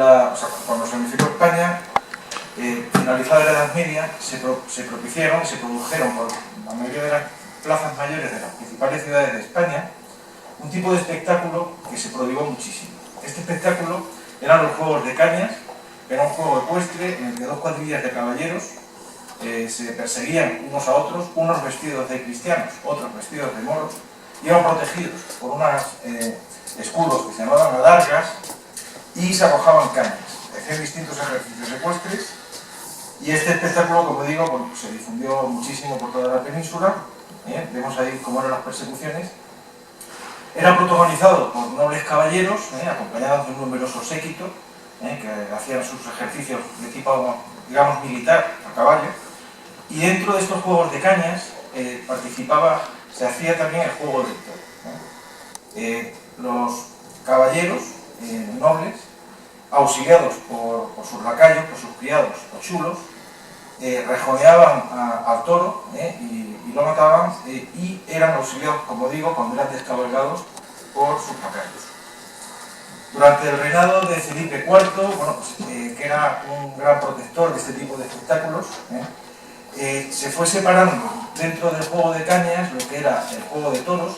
o sea, cuando se unificó España, finalizada la Edad Media, se propiciaron y se produjeron por la mayoría de las plazas mayores de las principales ciudades de España un tipo de espectáculo que se prodigó muchísimo. Este espectáculo eran los juegos de cañas, era un juego ecuestre en el que dos cuadrillas de caballeros se perseguían unos a otros, unos vestidos de cristianos, otros vestidos de moros, iban protegidos por unos escudos que se llamaban adargas y se arrojaban cañas. Hacían distintos ejercicios ecuestres y este espectáculo, como digo, bueno, se difundió muchísimo por toda la península. Vemos ahí cómo eran las persecuciones. Era protagonizado por nobles caballeros, acompañados de un numeroso séquito, que hacían sus ejercicios de tipo, digamos, militar, a caballo. Y dentro de estos juegos de cañas se hacía también el juego del toro. Los caballeros nobles, auxiliados por sus lacayos, por sus criados o chulos, rejoneaban al toro y lo mataban y eran auxiliados, como digo, cuando eran descabalgados por sus lacayos. Durante el reinado de Felipe IV, bueno, que era un gran protector de este tipo de espectáculos, se fue separando dentro del juego de cañas lo que era el juego de toros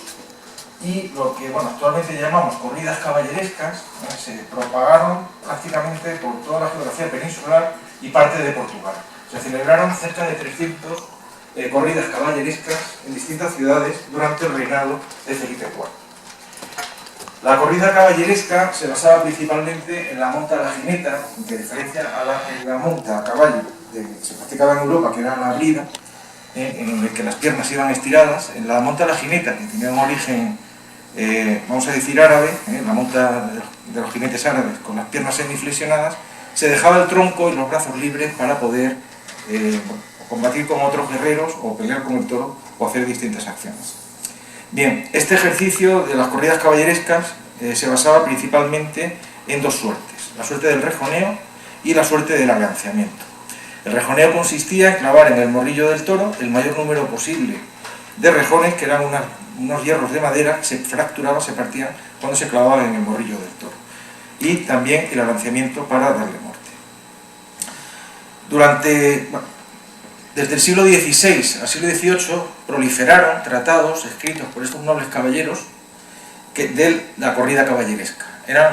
y lo que actualmente llamamos corridas caballerescas. Se propagaron prácticamente por toda la geografía peninsular y parte de Portugal. Se celebraron cerca de 300 corridas caballerescas en distintas ciudades durante el reinado de Felipe IV. La corrida caballeresca se basaba principalmente en la monta a la jineta, que diferencia a la monta a caballo que se practicaba en Europa, que era la brida, en el que las piernas iban estiradas. En la monta a la jineta, que tenía un origen, vamos a decir, árabe, la monta de los jinetes árabes con las piernas semiflexionadas, se dejaba el tronco y los brazos libres para poder combatir con otros guerreros o pelear con el toro o hacer distintas acciones. Bien, este ejercicio de las corridas caballerescas se basaba principalmente en dos suertes: la suerte del rejoneo y la suerte del alanceamiento. El rejoneo consistía en clavar en el morrillo del toro el mayor número posible de rejones, que eran unos hierros de madera que se fracturaban, se partían cuando se clavaban en el morrillo del toro. Y también el alanceamiento para darle muerte. Desde el siglo XVI al siglo XVIII proliferaron tratados escritos por estos nobles caballeros de la corrida caballeresca.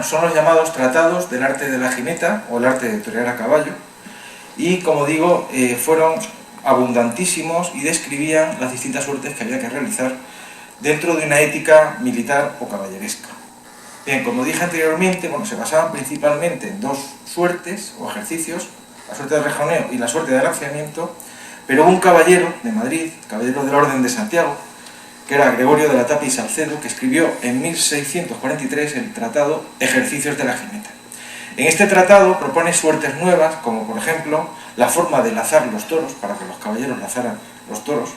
Son los llamados tratados del arte de la jineta o el arte de torear a caballo, y, como digo, fueron abundantísimos y describían las distintas suertes que había que realizar dentro de una ética militar o caballeresca. Bien, como dije anteriormente, se basaban principalmente en dos suertes o ejercicios: la suerte del rejoneo y la suerte del alanceamiento. Pero hubo un caballero de Madrid, caballero de la Orden de Santiago, que era Gregorio de la Tapia y Salcedo, que escribió en 1643 el tratado Ejercicios de la jineta. En este tratado propone suertes nuevas, como por ejemplo la forma de lazar los toros, para que los caballeros lazaran los toros,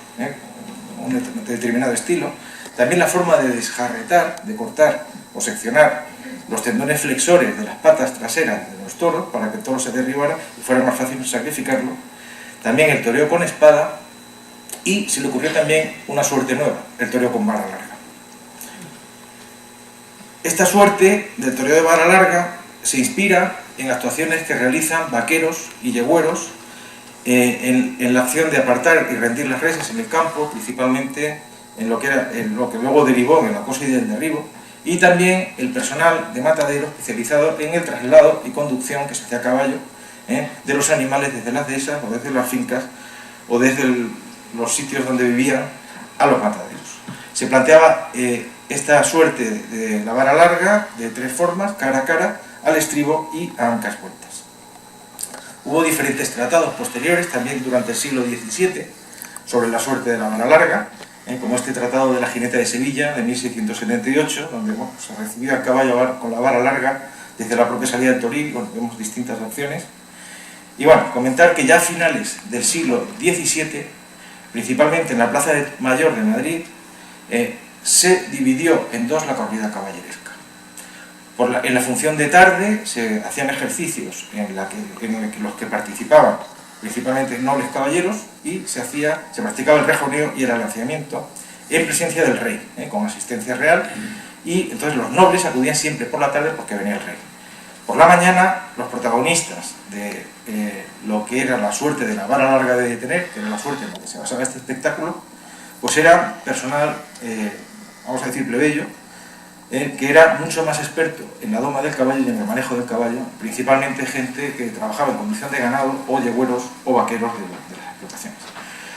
un determinado estilo. También la forma de desjarretar, de cortar o seccionar los tendones flexores de las patas traseras de los toros, para que el toro se derribara y fuera más fácil sacrificarlo. También el toreo con espada, y se le ocurrió también una suerte nueva: el toreo con vara larga. Esta suerte del toreo de vara larga se inspira en actuaciones que realizan vaqueros y yegüeros en la acción de apartar y rendir las reses en el campo, principalmente en lo que luego derivó en el acoso y el derribo, y también el personal de matadero especializado en el traslado y conducción que se hacía a caballo de los animales desde las dehesas o desde las fincas o desde los sitios donde vivían a los mataderos. Se planteaba esta suerte de la vara larga de tres formas: cara a cara, al estribo y a ancas vueltas. Hubo diferentes tratados posteriores, también durante el siglo XVII, sobre la suerte de la vara larga, como este tratado de la Jineta de Sevilla de 1678, donde se recibía el caballo con la vara larga desde la propia salida del toril. Vemos distintas opciones. Y comentar que ya a finales del siglo XVII, principalmente en la Plaza Mayor de Madrid, se dividió en dos la corrida caballeresca. En la función de tarde se hacían ejercicios en los que participaban principalmente nobles caballeros, y se practicaba el rejoneo y el alanceamiento en presencia del rey, con asistencia real, y entonces los nobles acudían siempre por la tarde porque venía el rey. Por la mañana, los protagonistas de lo que era la suerte de la vara larga de detener, que era la suerte en la que se basaba este espectáculo, pues era personal, vamos a decir plebeyo, que era mucho más experto en la doma del caballo y en el manejo del caballo, principalmente gente que trabajaba en condición de ganado o yegüeros o vaqueros de las explotaciones.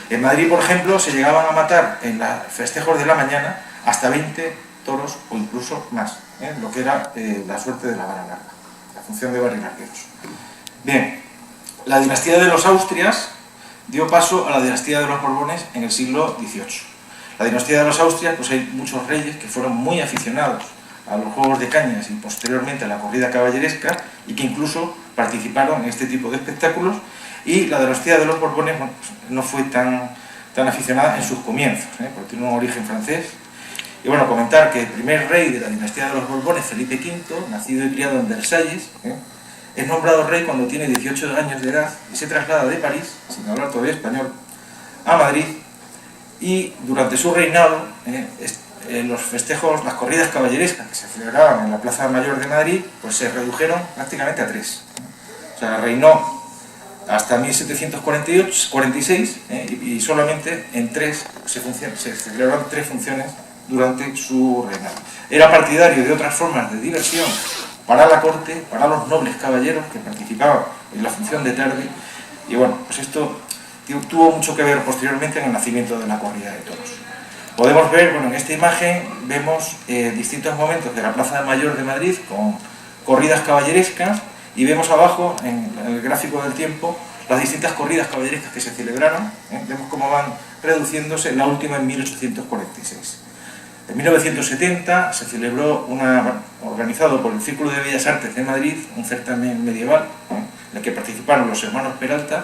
En Madrid, por ejemplo, se llegaban a matar en los festejos de la mañana hasta 20 toros o incluso más, lo que era la suerte de la vara larga, la función de barilargueros. Bien, la dinastía de los Austrias dio paso a la dinastía de los Borbones en el siglo XVIII. La dinastía de los Austrias, pues hay muchos reyes que fueron muy aficionados a los juegos de cañas y posteriormente a la corrida caballeresca y que incluso participaron en este tipo de espectáculos, y la dinastía de los Borbones, bueno, pues no fue tan aficionada en sus comienzos, porque tiene un origen francés. Y bueno, comentar que el primer rey de la dinastía de los Borbones, Felipe V, nacido y criado en Versalles, es nombrado rey cuando tiene 18 años de edad y se traslada de París, sin hablar todavía español, a Madrid. Y durante su reinado, los festejos, las corridas caballerescas que se celebraban en la Plaza Mayor de Madrid, pues se redujeron prácticamente a 3. O sea, reinó hasta 1746 y solamente en 3 se celebraron 3 funciones durante su reinado. Era partidario de otras formas de diversión para la corte, para los nobles caballeros que participaban en la función de tarde, y bueno, pues esto tuvo mucho que ver posteriormente en el nacimiento de la corrida de toros. Podemos ver, bueno, en esta imagen vemos distintos momentos de la Plaza Mayor de Madrid con corridas caballerescas, y vemos abajo, en el gráfico del tiempo, las distintas corridas caballerescas que se celebraron. Vemos cómo van reduciéndose, la última en 1846. En 1970 se celebró organizado por el Círculo de Bellas Artes de Madrid, un certamen medieval, en el que participaron los hermanos Peralta,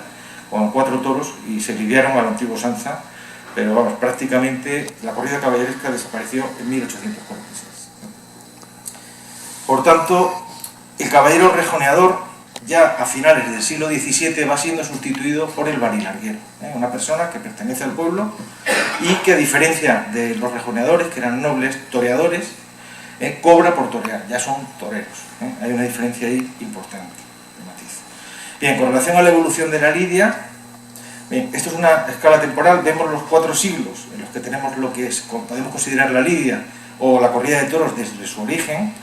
con 4 toros, y se lidiaron a la antigua usanza, pero vamos, prácticamente la corrida caballeresca desapareció en 1846. Por tanto, el caballero rejoneador, ya a finales del siglo XVII, va siendo sustituido por el barilarguero, una persona que pertenece al pueblo y que, a diferencia de los rejoneadores, que eran nobles toreadores, cobra por torear, ya son toreros. Hay una diferencia ahí importante de matiz. Bien, con relación a la evolución de la lidia, bien, esto es una escala temporal. Vemos los 4 siglos en los que tenemos lo que podemos considerar la lidia o la corrida de toros desde su origen.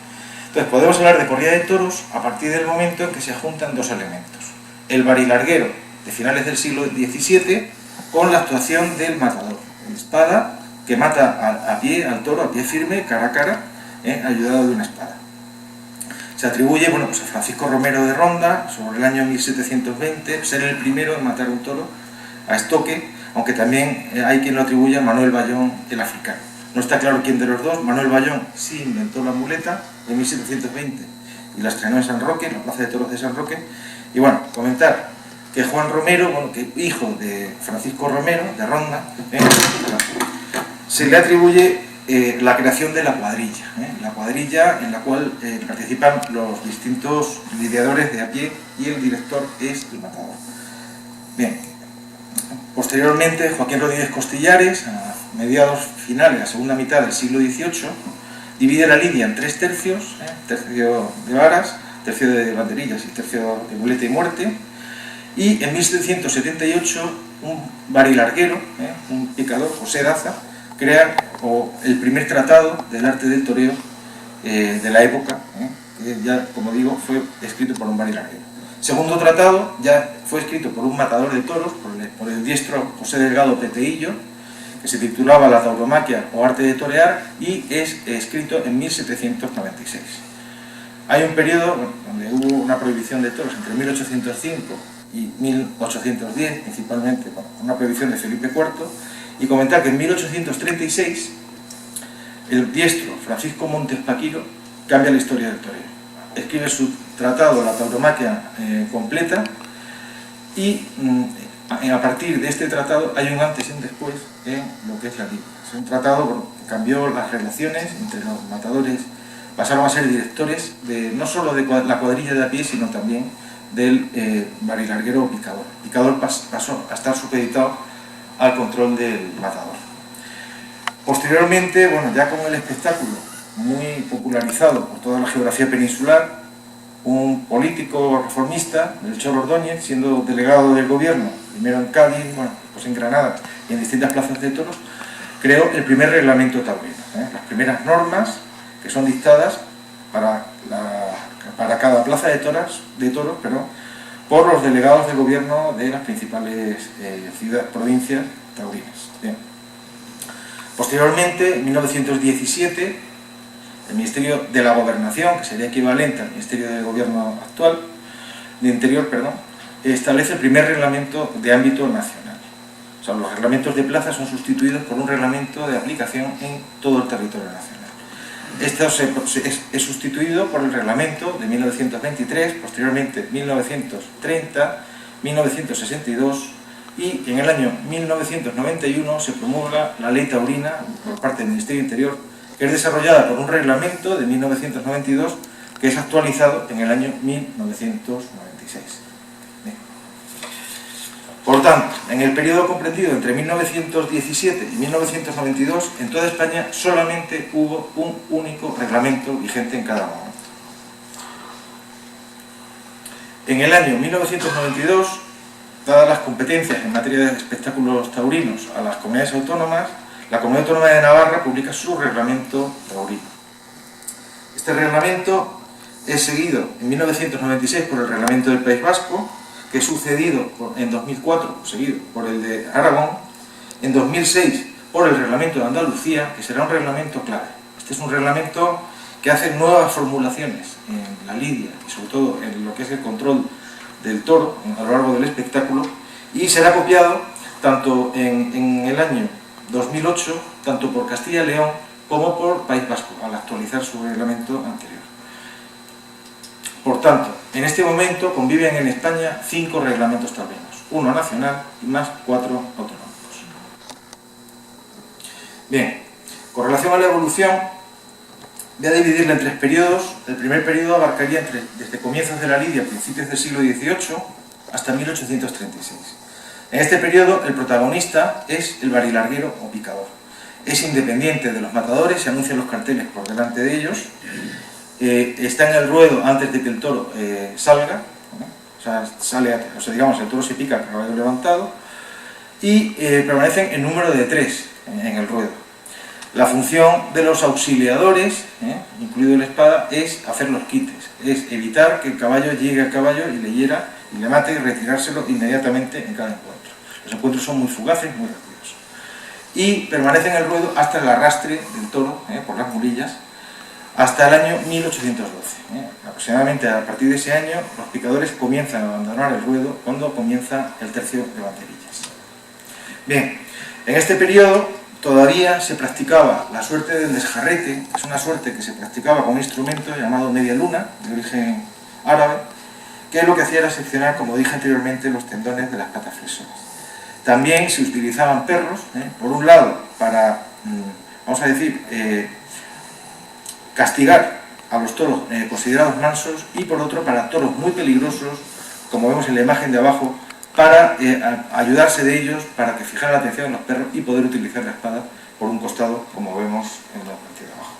Entonces podemos hablar de corrida de toros a partir del momento en que se juntan 2 elementos: el barilarguero de finales del siglo XVII con la actuación del matador, el espada, que mata a pie al toro, a pie firme, cara a cara, ayudado de una espada. Se atribuye, bueno, pues a Francisco Romero de Ronda, sobre el año 1720, ser el primero en matar un toro a estoque, aunque también hay quien lo atribuye a Manuel Bayón, el africano. No está claro quién de los dos. Manuel Bayón sí inventó la muleta en 1720 y la estrenó en San Roque, en la Plaza de Toros de San Roque. Y bueno, comentar que Juan Romero, bueno, que hijo de Francisco Romero de Ronda, se le atribuye la creación de la cuadrilla en la cual participan los distintos lidiadores de a pie y el director es el matador. Bien, posteriormente Joaquín Rodríguez Costillares, a mediados finales, la segunda mitad del siglo XVIII, divide la lidia en 3 tercios, tercio de varas, tercio de banderillas y tercio de muleta y muerte, y en 1778 un barilarguero, un picador, José Daza, crea el primer tratado del arte del toreo de la época, que ya, como digo, fue escrito por un barilarguero. Segundo tratado ya fue escrito por un matador de toros, por el diestro José Delgado Peteillo, que se titulaba La tauromaquia o arte de torear, y es escrito en 1796. Hay un periodo donde hubo una prohibición de toros entre 1805 y 1810, principalmente una prohibición de Felipe IV, y comentar que en 1836 el diestro Francisco Montes Paquiro cambia la historia del toreo. Escribe su tratado La tauromaquia completa, y a partir de este tratado hay un antes y un después en lo que es la lidia. Es un tratado que cambió las relaciones entre los matadores, pasaron a ser directores no solo de la cuadrilla de a pie, sino también del barilarguero o picador. El picador pasó a estar supeditado al control del matador. Posteriormente, bueno, ya con el espectáculo muy popularizado por toda la geografía peninsular, un político reformista, Melchor Ordóñez, siendo delegado del gobierno, primero en Cádiz, bueno, pues en Granada y en distintas plazas de toros, creó el primer reglamento taurino, las primeras normas que son dictadas para cada plaza de toros, por los delegados del gobierno de las principales provincias taurinas. Bien. Posteriormente, en 1917, el Ministerio de la Gobernación, que sería equivalente al Ministerio de Gobierno actual, de Interior, establece el primer reglamento de ámbito nacional. O sea, los reglamentos de plaza son sustituidos por un reglamento de aplicación en todo el territorio nacional. Esto es sustituido por el reglamento de 1923, posteriormente 1930, 1962 y en el año 1991 se promulga la Ley Taurina por parte del Ministerio de Interior, que es desarrollada por un reglamento de 1992 que es actualizado en el año 1996. Bien. Por tanto, en el periodo comprendido entre 1917 y 1992, en toda España solamente hubo un único reglamento vigente en cada momento. En el año 1992, dadas las competencias en materia de espectáculos taurinos a las comunidades autónomas, la Comunidad Autónoma de Navarra publica su reglamento taurino. Este reglamento es seguido en 1996 por el reglamento del País Vasco, que es sucedido en 2004, seguido por el de Aragón, en 2006 por el reglamento de Andalucía, que será un reglamento clave. Este es un reglamento que hace nuevas formulaciones en la lidia y sobre todo en lo que es el control del toro a lo largo del espectáculo, y será copiado tanto en el año 2008, tanto por Castilla y León como por País Vasco, al actualizar su reglamento anterior. Por tanto, en este momento conviven en España 5 reglamentos taurinos, uno nacional y más 4 autonómicos. Bien, con relación a la evolución, voy a dividirla en 3 periodos. El primer periodo abarcaría desde comienzos de la lidia, principios del siglo XVIII, hasta 1836. En este periodo, el protagonista es el varilarguero o picador. Es independiente de los matadores, se anuncian los carteles por delante de ellos, está en el ruedo antes de que el toro salga, ¿no? Digamos, el toro se pica a caballo levantado, y permanecen en número de 3 en el ruedo. La función de los auxiliadores, incluido la espada, es hacer los quites, es evitar que el caballo llegue al caballo y le hiera y le mate y retirárselo inmediatamente en cada encuentro. Los encuentros son muy fugaces, muy rápidos. Y permanece en el ruedo hasta el arrastre del toro, por las mulillas, hasta el año 1812. Aproximadamente a partir de ese año, los picadores comienzan a abandonar el ruedo cuando comienza el tercio de banderillas. Bien, en este periodo todavía se practicaba la suerte del desjarrete, que es una suerte que se practicaba con un instrumento llamado media luna, de origen árabe, que lo que hacía era seccionar, como dije anteriormente, los tendones de las patas flesoras. También se utilizaban perros, por un lado, para, vamos a decir, castigar a los toros considerados mansos, y por otro para toros muy peligrosos, como vemos en la imagen de abajo, para ayudarse de ellos, para que fijaran la atención de los perros y poder utilizar la espada por un costado, como vemos en la parte de abajo.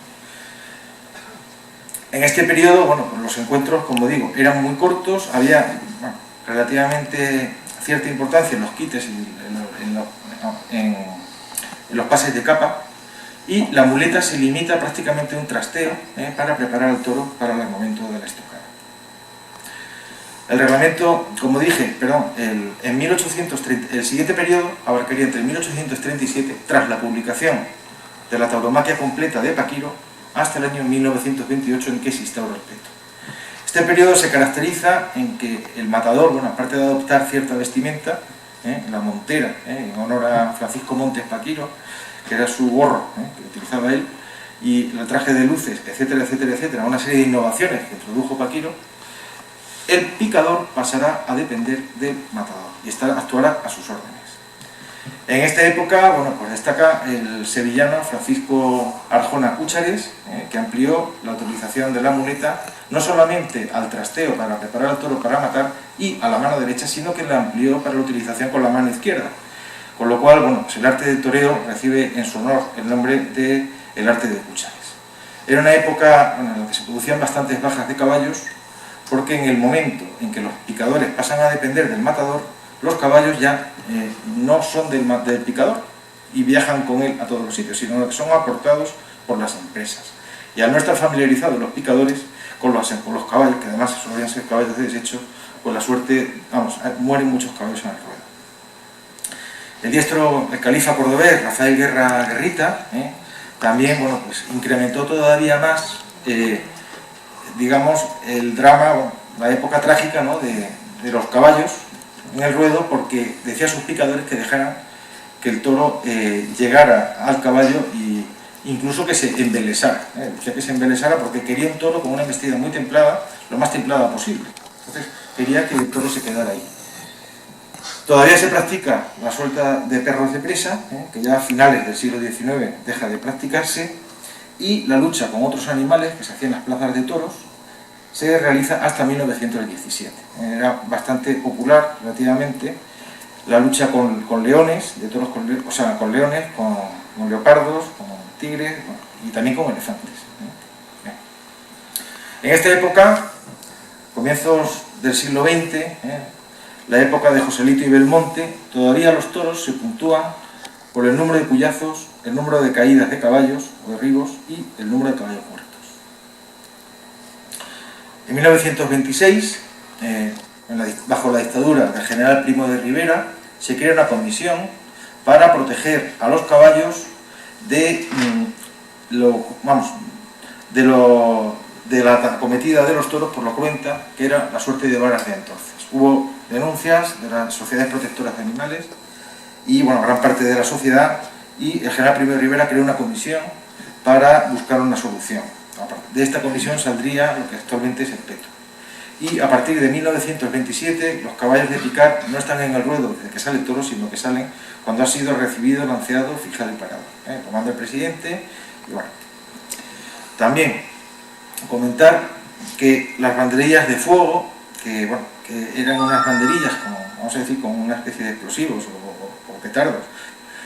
En este periodo, bueno, pues los encuentros, como digo, eran muy cortos, había relativamente cierta importancia en los quites y en los pases de capa, y la muleta se limita prácticamente a un trasteo para preparar al toro para el momento de la estocada. El reglamento, como dije, el siguiente periodo abarcaría entre 1837, tras la publicación de la tauromaquia completa de Paquiro, hasta el año 1928, en que se instaura el peto. Este periodo se caracteriza en que el matador, bueno, aparte de adoptar cierta vestimenta, la montera, en honor a Francisco Montes Paquiro, que era su gorro, que utilizaba él, y el traje de luces, etcétera, etcétera, etcétera, una serie de innovaciones que introdujo Paquiro, el picador pasará a depender del matador y actuará a sus órdenes. En esta época, bueno, pues destaca el sevillano Francisco Arjona Cúchares, que amplió la utilización de la muleta no solamente al trasteo para preparar al toro para matar y a la mano derecha, sino que la amplió para la utilización con la mano izquierda. Con lo cual, bueno, pues el arte del toreo recibe en su honor el nombre de el arte de Cúchares. Era una época en la que se producían bastantes bajas de caballos, porque en el momento en que los picadores pasan a depender del matador, los caballos ya no son del picador y viajan con él a todos los sitios, sino que son aportados por las empresas. Y al no estar familiarizados los picadores con los caballos, que además solían ser caballos de desecho, pues la suerte, vamos, mueren muchos caballos en el ruedo. El diestro, el califa cordobés, Rafael Guerra Guerrita, también, bueno, pues incrementó todavía más, digamos, el drama, bueno, la época trágica, ¿no?, de los caballos en el ruedo, porque decía a sus picadores que dejaran que el toro llegara al caballo y incluso que se embelesara. Decía que se embelesara porque quería un toro con una embestida muy templada, lo más templada posible. Entonces quería que el toro se quedara ahí. Todavía se practica la suelta de perros de presa, que ya a finales del siglo XIX deja de practicarse, y la lucha con otros animales que se hacía en las plazas de toros se realiza hasta 1917. Era bastante popular relativamente la lucha con leones, de toros con leones, con leopardos, con tigres, bueno, y también con elefantes. En esta época, comienzos del siglo XX, la época de Joselito y Belmonte, todavía los toros se puntúan por el número de puyazos, el número de caídas de caballos o derribos y el número de caballos muertos. En 1926, bajo la dictadura del general Primo de Rivera, se crea una comisión para proteger a los caballos de la acometida de los toros por lo cruenta que era la suerte de varas de entonces. Hubo denuncias de las sociedades protectoras de animales y, bueno, gran parte de la sociedad, y el general Primo de Rivera creó una comisión para buscar una solución. De esta comisión saldría lo que actualmente es el peto. Y a partir de 1927 los caballos de picar no están en el ruedo desde que sale el toro, sino que salen cuando ha sido recibido, lanceado, fijado y parado. Comando el presidente. Y bueno, también comentar que las banderillas de fuego, que eran unas banderillas, vamos a decir, con una especie de explosivos o petardos,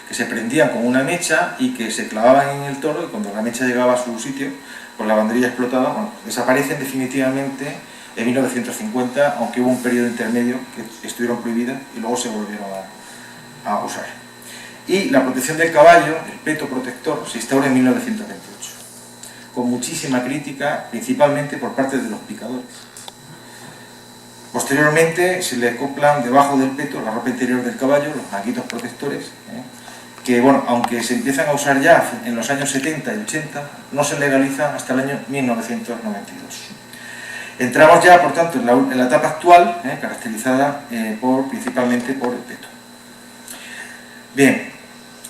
que se prendían con una mecha y que se clavaban en el toro, y cuando la mecha llegaba a su sitio, pues la banderilla explotaba. Bueno, desaparecen definitivamente en 1950, aunque hubo un periodo intermedio que estuvieron prohibidas y luego se volvieron a usar. Y la protección del caballo, el peto protector, se instaura en 1928, con muchísima crítica, principalmente por parte de los picadores. Posteriormente se le acoplan debajo del peto la ropa interior del caballo, los manguitos protectores, que, bueno, aunque se empiezan a usar ya en los años 70 y 80, no se legalizan hasta el año 1992. Entramos ya, por tanto, en la etapa actual, caracterizada principalmente por el peto. Bien,